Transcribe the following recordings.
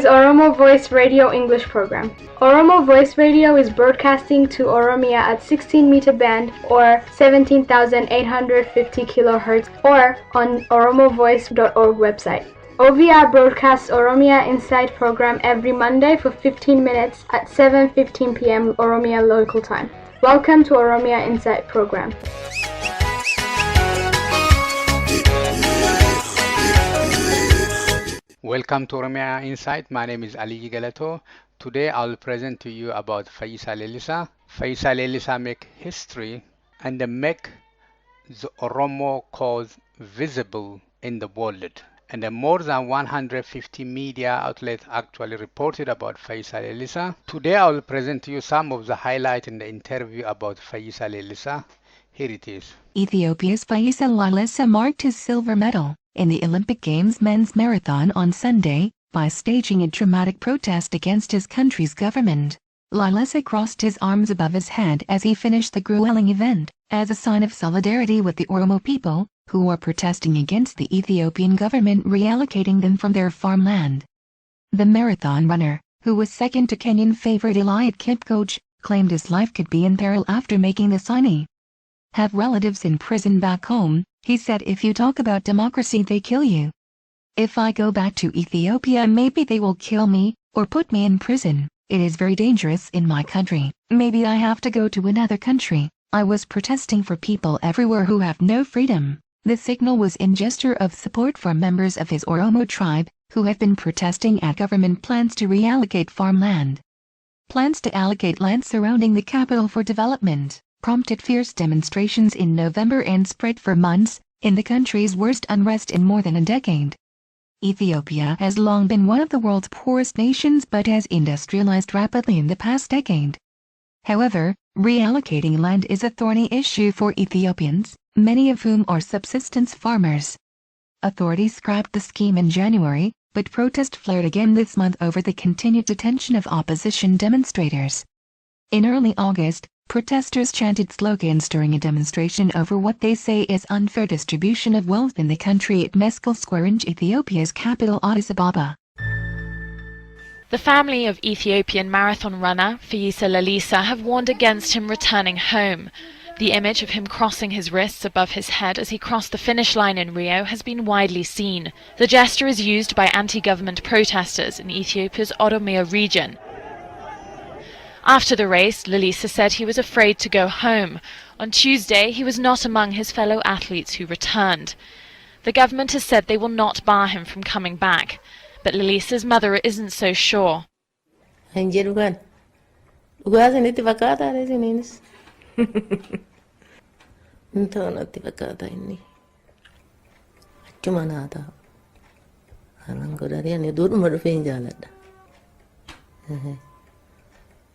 is Oromo Voice Radio English program. Oromo Voice Radio is broadcasting to Oromia at 16-meter band or 17,850 kilohertz or on oromovoice.org website. OVR broadcasts Oromia Insight program every Monday for 15 minutes at 7:15 p.m. Oromia local time. Welcome to Oromia Insight program. Welcome to Oromia Insight. My name is Ali Galato. Today I'll present to you about Feyisa Lelisa. Feyisa Lelisa make history and make the Oromo cause visible in the world. And more than 150 media outlets actually reported about Feyisa Lelisa. Today I will present to you some of the highlights in the interview about Feyisa Lelisa. Here it is. Ethiopia's Feyisa Lelisa marked his silver medal in the Olympic Games men's marathon on Sunday by staging a dramatic protest against his country's government. Lelisa crossed his arms above his head as he finished the grueling event, as a sign of solidarity with the Oromo people, who are protesting against the Ethiopian government reallocating them from their farmland. The marathon runner, who was second to Kenyan favorite Eliud Kipchoge, claimed his life could be in peril after making the signing. Have relatives in prison back home, he said. If you talk about democracy, they kill you. If I go back to Ethiopia, maybe they will kill me or put me in prison. It is very dangerous in my country. Maybe I have to go to another country. I was protesting for people everywhere who have no freedom. The signal was in gesture of support for members of his Oromo tribe, who have been protesting at government plans to reallocate farmland. Plans to allocate land surrounding the capital for development prompted fierce demonstrations in November and spread for months, in the country's worst unrest in more than a decade. Ethiopia has long been one of the world's poorest nations but has industrialized rapidly in the past decade. However, reallocating land is a thorny issue for Ethiopians, many of whom are subsistence farmers. Authorities scrapped the scheme in January, but protest flared again this month over the continued detention of opposition demonstrators. In early August, protesters chanted slogans during a demonstration over what they say is unfair distribution of wealth in the country at Meskel Square in Ethiopia's capital Addis Ababa. The family of Ethiopian marathon runner Feyisa Lelisa have warned against him returning home. The image of him crossing his wrists above his head as he crossed the finish line in Rio has been widely seen. The gesture is used by anti-government protesters in Ethiopia's Oromia region. After the race, Lelisa said he was afraid to go home. On Tuesday, he was not among his fellow athletes who returned. The government has said they will not bar him from coming back, but Lelisa's mother isn't so sure.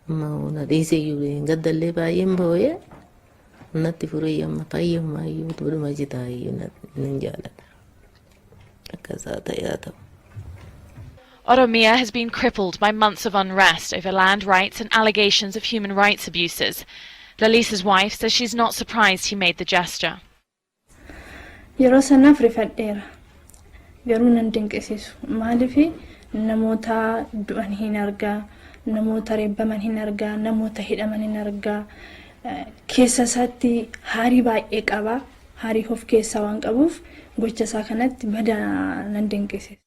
Mauna dise yule ngadalle ba yembo ye natti furu yamma tayyama yut buru majita yunat ninjala akazata yata. Oromia has been crippled by months of unrest over land rights and allegations of human rights abuses. Lelisa's wife says she's not surprised he made the gesture. Yeroo sana frifadheera garuu nan dinqisiisu maaliif namoota du'an hin argaa namoota reebbaman hin argaa namoota hidhaman hin argaa keessa isaatti haarii baay'ee qaba haarii of keessaa waan qabuuf gocha isaa kanatti badaa nan dinqisiisa.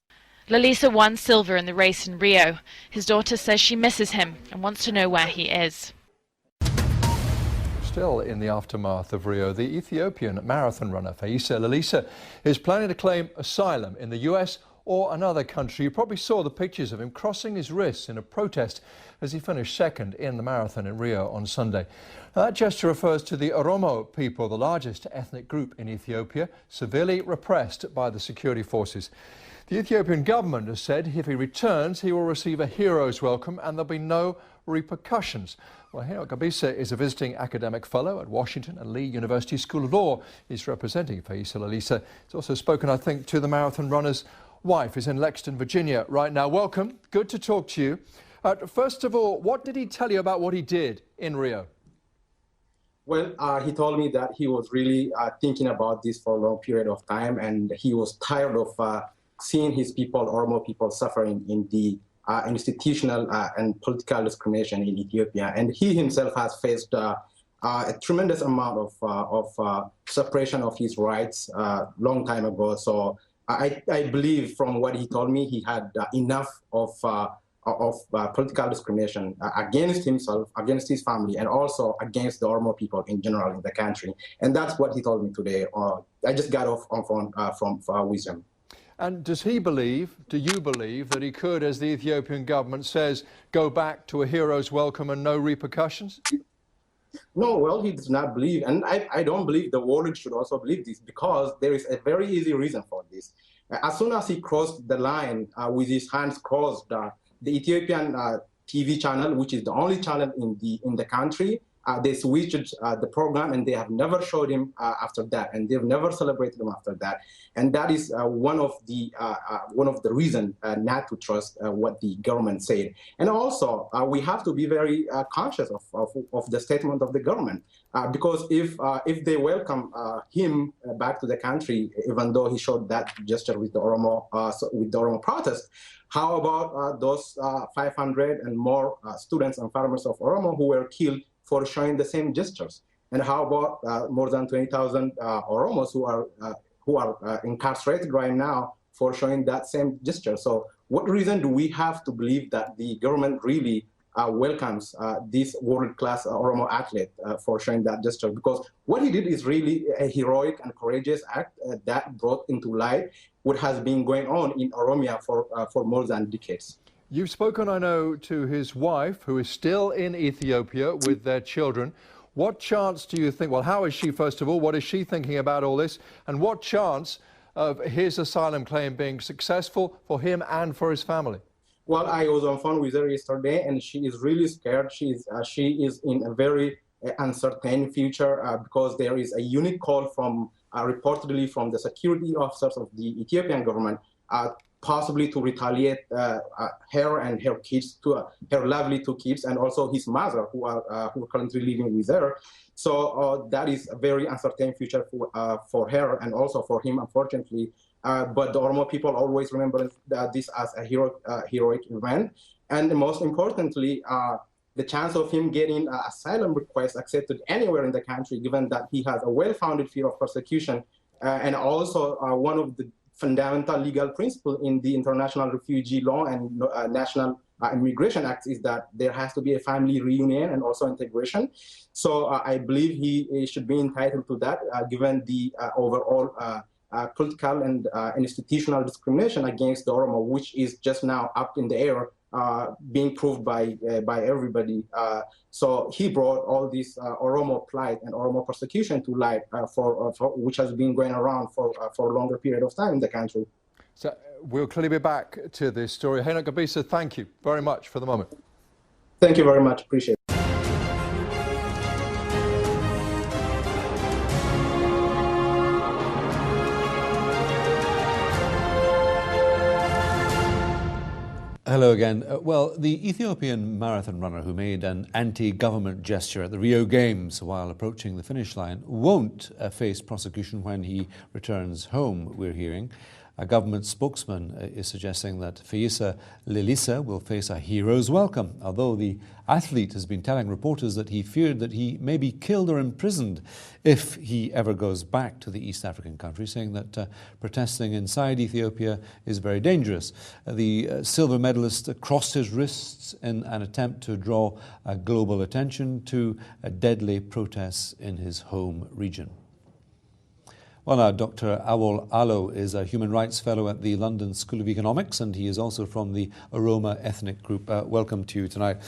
Lelisa won silver in the race in Rio. His daughter says she misses him and wants to know where he is. Still in the aftermath of Rio, the Ethiopian marathon runner Feyisa Lelisa is planning to claim asylum in the US or another country. You probably saw the pictures of him crossing his wrists in a protest as he finished second in the marathon in Rio on Sunday. Now, that gesture refers to the Oromo people, the largest ethnic group in Ethiopia, severely repressed by the security forces. The Ethiopian government has said if he returns, he will receive a hero's welcome and there'll be no repercussions. Well, Henok Gabisa is a visiting academic fellow at Washington and Lee University School of Law. He's representing Feyisa Lelisa. He's also spoken, I think, to the marathon runner's wife. Is in Lexington, Virginia right now. Welcome. Good to talk to you. First of all, what did he tell you about what he did in Rio? Well, he told me that he was really thinking about this for a long period of time, and he was tired of seeing his people, Oromo people, suffering in the institutional and political discrimination in Ethiopia. And he himself has faced a tremendous amount of suppression of his rights long time ago. So I believe from what he told me, he had enough of political discrimination against himself, against his family, and also against the Oromo people in general in the country. And that's what he told me today. I just got off on phone with him. And do you believe that he could, as the Ethiopian government says, go back to a hero's welcome and no repercussions? No, well, he does not believe, and I don't believe the world should also believe this, because there is a very easy reason for this. As soon as he crossed the line with his hands crossed, the Ethiopian TV channel, which is the only channel in the country, they switched the program, and they have never showed him after that, and they've never celebrated him after that. And that is one of the reasons not to trust what the government said. And also, we have to be very conscious of the statement of the government, because if they welcome him back to the country, even though he showed that gesture with the Oromo protest, how about those 500 and more students and farmers of Oromo who were killed for showing the same gestures? And how about more than 20,000 Oromos who are incarcerated right now for showing that same gesture? So what reason do we have to believe that the government really welcomes this world-class Oromo athlete for showing that gesture? Because what he did is really a heroic and courageous act that brought into light what has been going on in Oromia for more than decades. You've spoken, I know, to his wife, who is still in Ethiopia with their children. What chance do you think, well, how is she, first of all, what is she thinking about all this? And what chance of his asylum claim being successful for him and for his family? Well, I was on phone with her yesterday, and she is really scared. She is in a very uncertain future because there is a unique call from reportedly from the security officers of the Ethiopian government, possibly to retaliate her and her kids, her lovely two kids, and also his mother, who are currently living with her. So that is a very uncertain future for her and also for him, unfortunately. But the Oromo people always remember this as a heroic event. And most importantly, the chance of him getting asylum request accepted anywhere in the country, given that he has a well-founded fear of persecution, and also one of the fundamental legal principle in the International Refugee Law and National Immigration Act is that there has to be a family reunion and also integration. So I believe he should be entitled to that, given the overall political and institutional discrimination against the Oromo, which is just now up in the air, being proved by everybody. So he brought all this Oromo plight and Oromo persecution to light, for which has been going around for a longer period of time in the country. So we'll clearly be back to this story. Hena Gabisa, thank you very much for the moment. Thank you very much. Appreciate it. Hello again. Well, the Ethiopian marathon runner who made an anti-government gesture at the Rio Games while approaching the finish line won't face prosecution when he returns home, we're hearing. A government spokesman is suggesting that Feyisa Lelisa will face a hero's welcome, although the athlete has been telling reporters that he feared that he may be killed or imprisoned if he ever goes back to the East African country, saying that protesting inside Ethiopia is very dangerous. The silver medalist crossed his wrists in an attempt to draw global attention to deadly protests in his home region. Well, now, Dr. Awol Alo is a human rights fellow at the London School of Economics, and he is also from the Oromo ethnic group. Welcome to you tonight.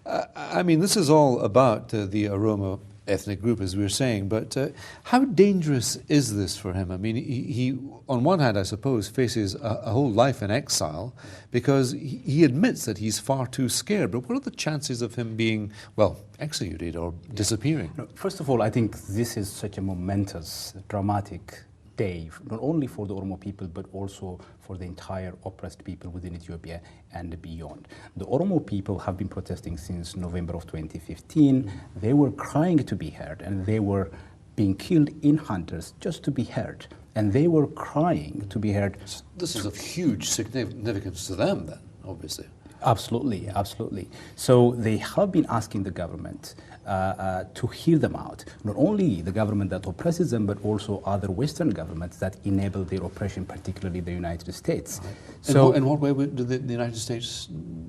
I mean, this is all about the Oromo ethnic group, as we were saying, but how dangerous is this for him? I mean, he on one hand, I suppose, faces a whole life in exile because he admits that he's far too scared. But what are the chances of him being, well, executed or disappearing? No, first of all, I think this is such a momentous, dramatic day, not only for the Oromo people, but also for the entire oppressed people within Ethiopia and beyond. The Oromo people have been protesting since November of 2015. They were crying to be heard, and they were being killed in hunters just to be heard. And they were crying to be heard. This is of huge significance to them, then, obviously. Absolutely, absolutely. So they have been asking the government to hear them out. Not only the government that oppresses them, but also other Western governments that enable their oppression, particularly the United States. Right. So, in what way do the United States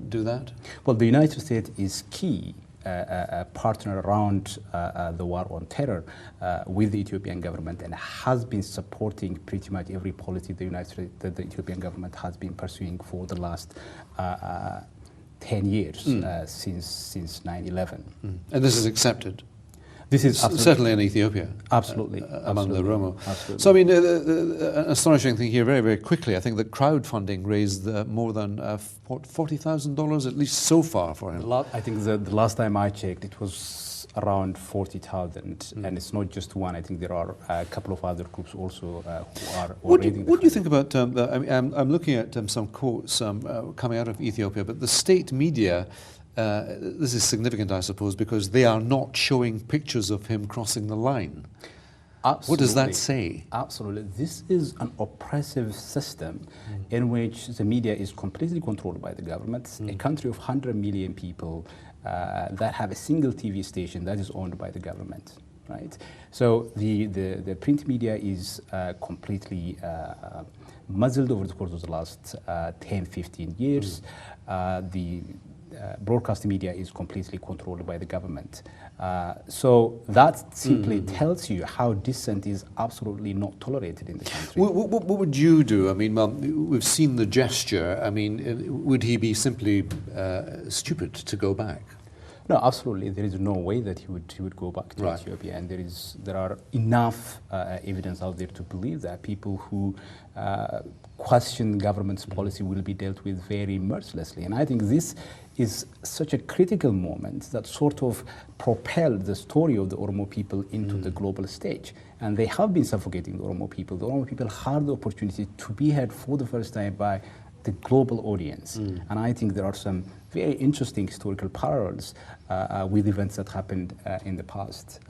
do that? Well, the United States is key partner around the war on terror with the Ethiopian government, and has been supporting pretty much every policy that the Ethiopian government has been pursuing for the last 10 years since 9/11. And this is accepted? This is certainly in Ethiopia. Absolutely. Among the Oromo. Absolutely. So, I mean, an astonishing thing here, very, very quickly, I think that crowdfunding raised more than $40,000 at least so far for him. I think the last time I checked, it was around 40,000, and it's not just one. I think there are a couple of other groups also who are raising. What do you think about, I'm looking at some quotes coming out of Ethiopia, but the state media, this is significant, I suppose, because they are not showing pictures of him crossing the line. Absolutely. What does that say? Absolutely. This is an oppressive system in which the media is completely controlled by the government. A country of 100 million people that have a single TV station that is owned by the government, right? So the print media is completely muzzled over the course of the last 10, 15 years. The broadcast media is completely controlled by the government. So that simply tells you how dissent is absolutely not tolerated in the country. What would you do? I mean, well, we've seen the gesture. I mean, would he be simply stupid to go back? No, absolutely. There is no way that he would go back to Ethiopia, and there are enough evidence out there to believe that people who question government's policy will be dealt with very mercilessly. And I think this is such a critical moment that sort of propelled the story of the Oromo people into the global stage. And they have been suffocating the Oromo people. The Oromo people had the opportunity to be heard for the first time by the global audience. And I think there are some very interesting historical parallels with events that happened in the past.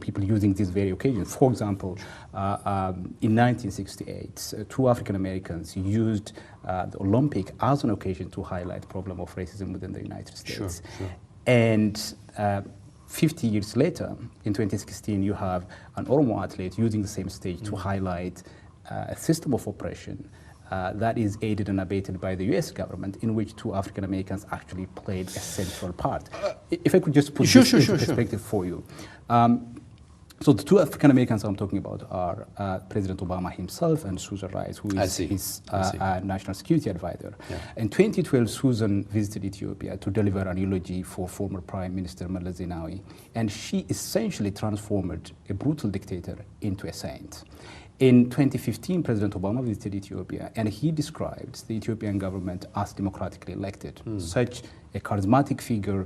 People using these very occasions. For example, in 1968, two African Americans used the Olympic as an occasion to highlight the problem of racism within the United States. Sure. And 50 years later, in 2016, you have an Oromo athlete using the same stage to highlight a system of oppression that is aided and abated by the US government, in which two African Americans actually played a central part. If I could just put this into perspective for you. So the two African Americans I'm talking about are President Obama himself and Susan Rice, who is his national security advisor. Yeah. In 2012, Susan visited Ethiopia to deliver an eulogy for former Prime Minister Madda Zenawi, and she essentially transformed a brutal dictator into a saint. In 2015, President Obama visited Ethiopia, and he described the Ethiopian government as democratically elected. Such a charismatic figure,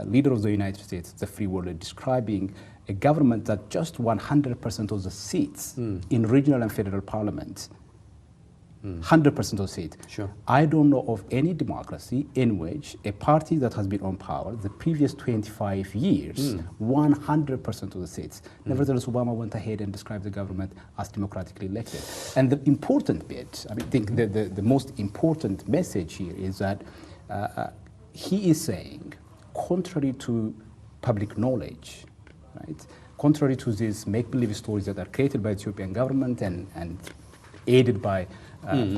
leader of the United States, the free world, describing a government that just 100% of the seats in regional and federal parliament, 100% of seats. Sure. I don't know of any democracy in which a party that has been on power the previous 25 years, 100% of the seats. Nevertheless, Obama went ahead and described the government as democratically elected. And the important bit, I think the most important message here is that he is saying, contrary to public knowledge, right? Contrary to these make-believe stories that are created by the Ethiopian government and aided by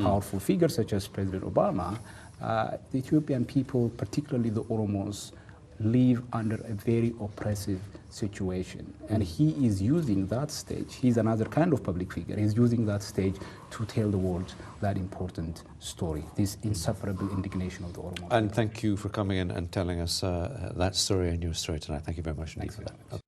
powerful figures such as President Obama, the Ethiopian people, particularly the Oromos, live under a very oppressive situation. And he is using that stage, he's another kind of public figure, he's using that stage to tell the world that important story, this insufferable indignation of the Oromos. And thank you for coming in and telling us that story and your story tonight. Thank you very much. Thanks for that.